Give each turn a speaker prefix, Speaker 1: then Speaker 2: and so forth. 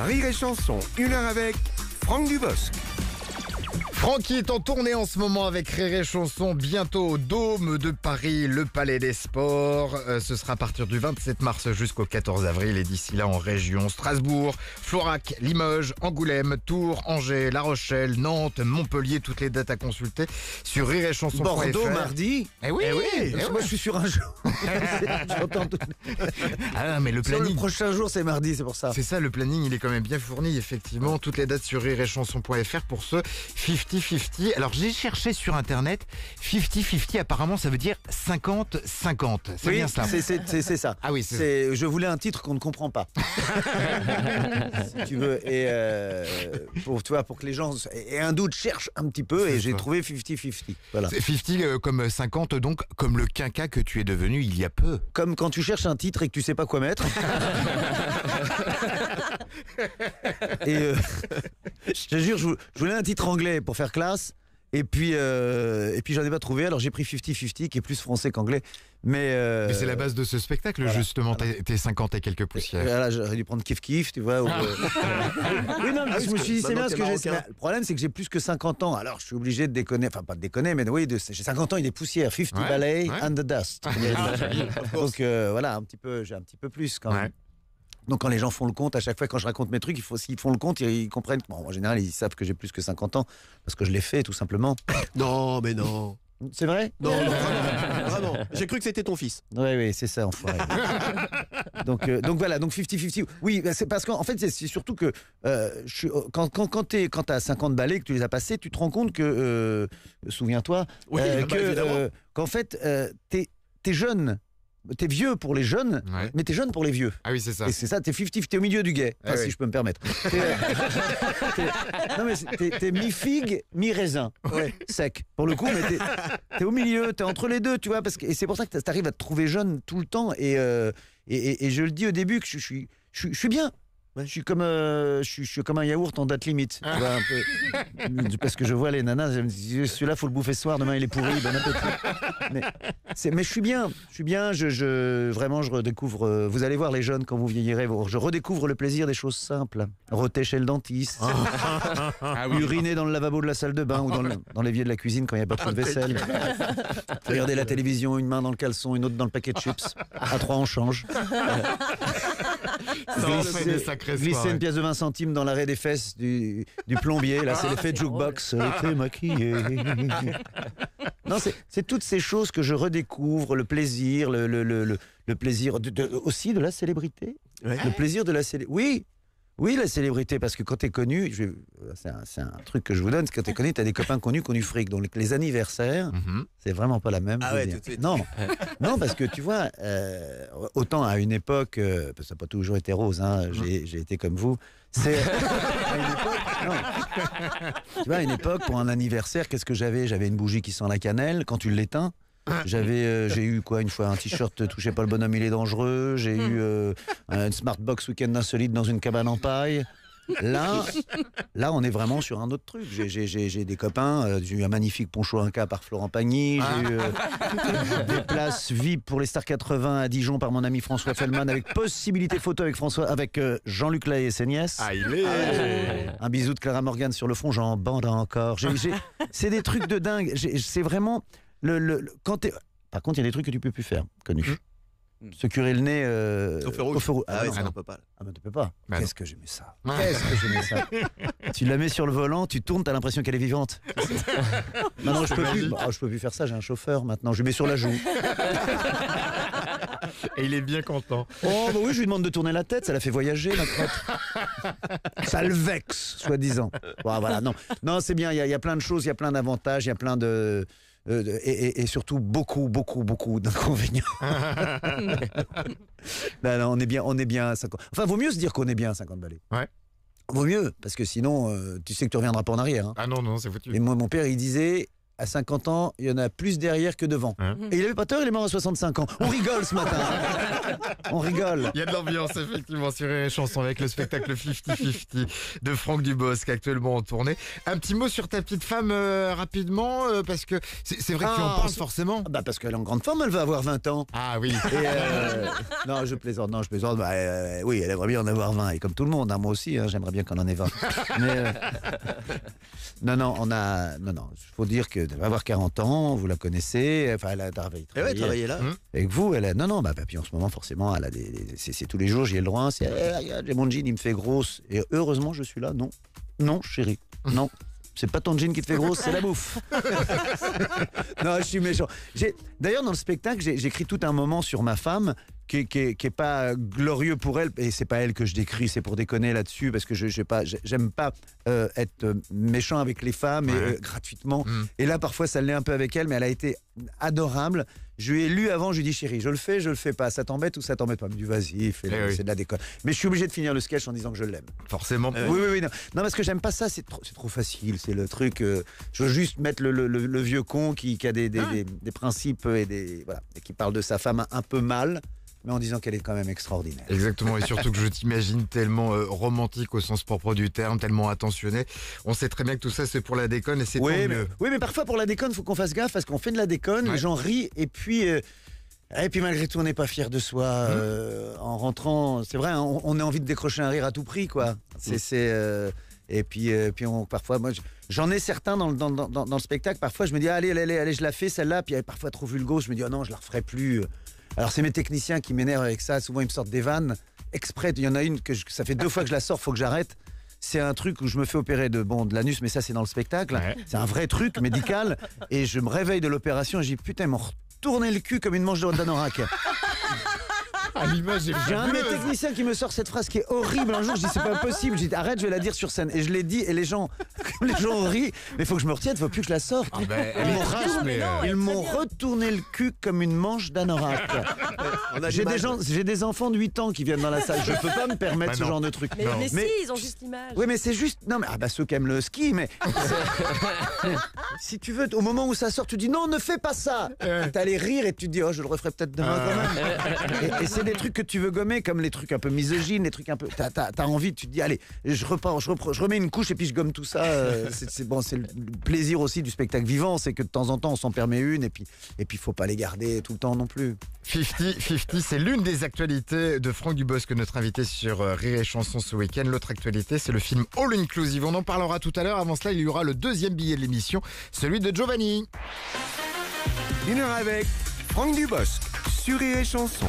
Speaker 1: Rire et chanson, 1 heure avec Franck Dubosc.
Speaker 2: Francky est en tournée en ce moment avec Rire et Chanson, bientôt au Dôme de Paris, le Palais des Sports. Ce sera à partir du 27 mars jusqu'au 14 avril et d'ici là en région Strasbourg, Florac, Limoges, Angoulême, Tours, Angers, La Rochelle, Nantes, Montpellier, toutes les dates à consulter sur rireetchanson.fr.
Speaker 3: Bordeaux mardi.
Speaker 2: Eh oui,
Speaker 3: Moi je suis sur un jour. J'entends tout.
Speaker 2: Ah mais le
Speaker 3: Sur le
Speaker 2: planning...
Speaker 3: prochain jour c'est mardi, c'est pour ça.
Speaker 2: C'est ça, le planning, il est quand même bien fourni, effectivement. Toutes les dates sur rireetchanson.fr pour ce 50-50. Alors, j'ai cherché sur Internet. 50-50, apparemment, ça veut dire 50-50. C'est bien ça.
Speaker 3: C'est ça.
Speaker 2: Ah oui, c'est
Speaker 3: Je voulais un titre qu'on ne comprend pas. Si tu veux. Et pour que les gens aient un doute, cherchent un petit peu. Et j'ai trouvé 50-50. Voilà.
Speaker 2: 50 comme 50, donc comme le quinca que tu es devenu il y a peu.
Speaker 3: Comme quand tu cherches un titre et que tu sais pas quoi mettre. Et je te jure, je voulais un titre anglais pour faire classe. Et puis j'en ai pas trouvé. Alors j'ai pris 50-50 qui est plus français qu'anglais. Mais
Speaker 2: c'est la base de ce spectacle,
Speaker 3: voilà,
Speaker 2: justement, tes 50 et quelques poussières.
Speaker 3: Voilà, j'aurais dû prendre Kif Kif, tu vois. Oui, non, mais je me suis dit, c'est bien parce que le problème, c'est que j'ai plus que 50 ans. Alors, je suis obligé de déconner, enfin, pas de déconner, mais oui, j'ai 50 ans et des poussières. 50 Ballet and the Dust. Donc, voilà, j'ai un petit peu plus quand même.
Speaker 2: Ouais.
Speaker 3: Donc, quand les gens font le compte, à chaque fois, quand je raconte mes trucs, s'ils font le compte, ils comprennent. Bon, en général, ils savent que j'ai plus que 50 ans parce que je l'ai fait, tout simplement.
Speaker 4: Non, mais non.
Speaker 3: C'est vrai?
Speaker 4: Non, vraiment. J'ai cru que c'était ton fils.
Speaker 3: Oui, c'est ça, enfoiré. donc voilà, donc 50-50. Oui, c'est parce qu'en fait, c'est surtout que quand t'as 50 ballets, que tu les as passés, tu te rends compte que, souviens-toi,
Speaker 4: Oui, évidemment.
Speaker 3: qu'en fait, t'es jeune. T'es vieux pour les jeunes,
Speaker 2: Ouais.
Speaker 3: mais t'es jeune pour les vieux.
Speaker 2: Ah oui, c'est ça.
Speaker 3: Et c'est ça, t'es 50, t'es au milieu du guet,
Speaker 2: Ah
Speaker 3: si
Speaker 2: oui.
Speaker 3: je peux me permettre. Non mais t'es mi-figue, mi-raisin, sec. Pour le coup, mais t'es au milieu, t'es entre les deux, tu vois, et c'est pour ça que t'arrives à te trouver jeune tout le temps. Et je le dis au début que je suis bien. Je suis comme un yaourt en date limite, tu vois, un peu. Parce que je vois les nanas, je me dis, celui-là faut le bouffer ce soir, demain il est pourri, bon appétit. Mais je suis bien, vraiment je redécouvre. Vous allez voir les jeunes quand vous vieillirez, je redécouvre le plaisir des choses simples. Roter chez le dentiste, uriner dans le lavabo de la salle de bain ou dans l'évier de la cuisine quand il n'y a pas trop de vaisselle. Regarder la télévision, une main dans le caleçon, une autre dans le paquet de chips. À 3 on change. Glisser une pièce de 20 centimes dans l'arrêt des fesses du plombier. Là, c'est l'effet jukebox. T'es maquillé. Non, c'est toutes ces choses que je redécouvre, le plaisir, le plaisir aussi de la célébrité.
Speaker 4: Ouais.
Speaker 3: Le plaisir de la célébrité. Oui, la célébrité, parce que quand t'es connu, c'est un truc que je vous donne, c'est que quand t'es connu, t'as des copains connus qui ont du fric. Donc les anniversaires, c'est vraiment pas la même.
Speaker 4: Ah
Speaker 3: je veux
Speaker 4: ouais,
Speaker 3: dire.
Speaker 4: tout de suite.
Speaker 3: Non, parce que tu vois, autant à une époque, parce que ça n'a pas toujours été rose, hein, j'ai été comme vous. C'est à une époque, non. Tu vois, à une époque, pour un anniversaire, qu'est-ce que j'avais? J'avais une bougie qui sent la cannelle. Quand tu l'éteins. J'ai eu quoi une fois un t-shirt touchez pas le bonhomme il est dangereux, j'ai eu une Smartbox week-end insolite dans une cabane en paille. Là on est vraiment sur un autre truc. J'ai des copains, j'ai eu un magnifique poncho Inca par Florent Pagny, j'ai eu des places VIP pour les Stars 80 à Dijon par mon ami François Fellman avec possibilité photo avec Jean-Luc Lahaye et ses nièces.
Speaker 2: Ah, il est...
Speaker 3: Un bisou de Clara Morgan sur le front, j'en bande encore. C'est des trucs de dingue. C'est vraiment par contre, il y a des trucs que tu peux plus faire, connus. Se curer le nez
Speaker 4: Au feu rouge.
Speaker 3: Ah,
Speaker 4: ouais,
Speaker 3: non.
Speaker 4: ça on peut pas.
Speaker 3: Ah ben tu peux pas.
Speaker 2: Bah
Speaker 3: Qu'est-ce que j'aimais ça. Qu'est-ce que j'aimais ça. Tu la mets sur le volant, tu tournes, t'as l'impression qu'elle est vivante. Non, je peux plus. Je peux plus faire ça, j'ai un chauffeur maintenant. Je lui mets sur la joue.
Speaker 2: Et il est bien content.
Speaker 3: Oh bah oui, je lui demande de tourner la tête, ça la fait voyager la crotte. Ça le vexe, soi-disant. Bon, voilà, non, c'est bien, il y a plein de choses, il y a plein d'avantages, il y a plein et surtout beaucoup d'inconvénients. Non, on est bien à 50. Enfin, vaut mieux se dire qu'on est bien à 50 balais.
Speaker 2: Ouais.
Speaker 3: Vaut mieux, parce que sinon, tu sais que tu reviendras pas en arrière. Hein.
Speaker 2: Ah non, c'est foutu.
Speaker 3: Et moi, mon père, il disait, à 50 ans, il y en a plus derrière que devant. Et il avait pas tort, il est mort à 65 ans. On rigole ce matin. On rigole.
Speaker 2: Il y a de l'ambiance effectivement sur Rire et Chanson avec le spectacle 50-50 de Franck Dubosc actuellement en tournée. Un petit mot sur ta petite femme rapidement parce que c'est vrai que tu en penses forcément.
Speaker 3: Bah parce qu'elle est en grande forme, elle va avoir 20 ans.
Speaker 2: Ah oui.
Speaker 3: Et non, je plaisante. Bah, oui, elle aimerait bien en avoir 20. Et comme tout le monde, hein, moi aussi, hein, j'aimerais bien qu'on en ait 20. Mais non, il faut dire que elle va avoir 40 ans, vous la connaissez. Enfin, elle a
Speaker 4: travaillé là.
Speaker 3: Avec vous, elle a... Non, puis en ce moment, forcément, elle a c'est tous les jours, j'y ai le droit. C'est, regarde, j'ai mon jean, il me fait grosse. Et heureusement, je suis là. Non, chérie, non. C'est pas ton jean qui te fait grosse, c'est la bouffe. Non, je suis méchant. D'ailleurs, dans le spectacle, j'écris tout un moment sur ma femme qui est pas glorieux pour elle, et c'est pas elle que je décris, c'est pour déconner là-dessus, parce que j'aime pas être méchant avec les femmes et, gratuitement. Et là, parfois, ça l'est un peu avec elle, mais elle a été adorable. Je lui ai lu avant, je lui ai dit chérie, je le fais pas, ça t'embête ou ça t'embête pas? Elle me dit vas-y, fais-le, c'est de la déconne. Mais je suis obligé de finir le sketch en disant que je l'aime.
Speaker 2: Forcément.
Speaker 3: Oui, non, parce que j'aime pas ça, c'est trop facile, c'est le truc. Je veux juste mettre le vieux con qui a des principes et qui parle de sa femme un peu mal, mais en disant qu'elle est quand même extraordinaire.
Speaker 2: Exactement, et surtout que je t'imagine tellement romantique au sens propre du terme, tellement attentionné. On sait très bien que tout ça c'est pour la déconne et c'est tant mieux.
Speaker 3: Oui, mais parfois pour la déconne, il faut qu'on fasse gaffe parce qu'on fait de la déconne, les gens rient et puis malgré tout on n'est pas fier de soi en rentrant. C'est vrai, on a envie de décrocher un rire à tout prix, quoi. Et puis parfois, moi, j'en ai certains dans le spectacle. Parfois, je me dis allez, je la fais celle-là. Puis parfois trop vulgaire, je me dis oh non, je la referai plus. Alors c'est mes techniciens qui m'énervent avec ça. Souvent ils me sortent des vannes exprès. Il y en a une que ça fait 2 fois que je la sors, faut que j'arrête. C'est un truc où je me fais opérer de l'anus, mais ça c'est dans le spectacle. Ouais. C'est un vrai truc médical. Et je me réveille de l'opération et je dis putain, ils m'ont retourné le cul comme une manche d'anorak. J'ai un de mes techniciens qui me sort cette phrase qui est horrible. Un jour, je dis c'est pas possible. Je dis arrête, je vais la dire sur scène. Et je l'ai dit et les gens rient. Mais il faut que je me retienne, il faut plus que je la sorte. Ils m'ont retourné le cul comme une manche d'anorak. J'ai des enfants de 8 ans qui viennent dans la salle. Je peux pas me permettre ce genre de truc.
Speaker 5: Mais si, ils ont juste l'image.
Speaker 3: Oui, mais c'est juste. Non, mais ceux qui aiment le ski, mais si tu veux, au moment où ça sort, tu dis non, ne fais pas ça. T'allais rire et tu te dis oh, je le referai peut-être demain quand même. Et c'est des trucs que tu veux gommer, comme les trucs un peu misogynes, les trucs un peu. T'as envie, tu te dis allez, je remets une couche et puis je gomme tout ça. C'est le plaisir aussi du spectacle vivant, c'est que de temps en temps on s'en permet une et puis faut pas les garder tout le temps non plus.
Speaker 2: 50-50, c'est l'une des actualités de Franck Dubosc, notre invité sur Rire et Chanson ce week-end. L'autre actualité, c'est le film All Inclusive. On en parlera tout à l'heure. Avant cela, il y aura le 2e billet de l'émission, celui de Giovanni.
Speaker 1: 1 heure avec Franck Dubosc sur Rire et Chanson.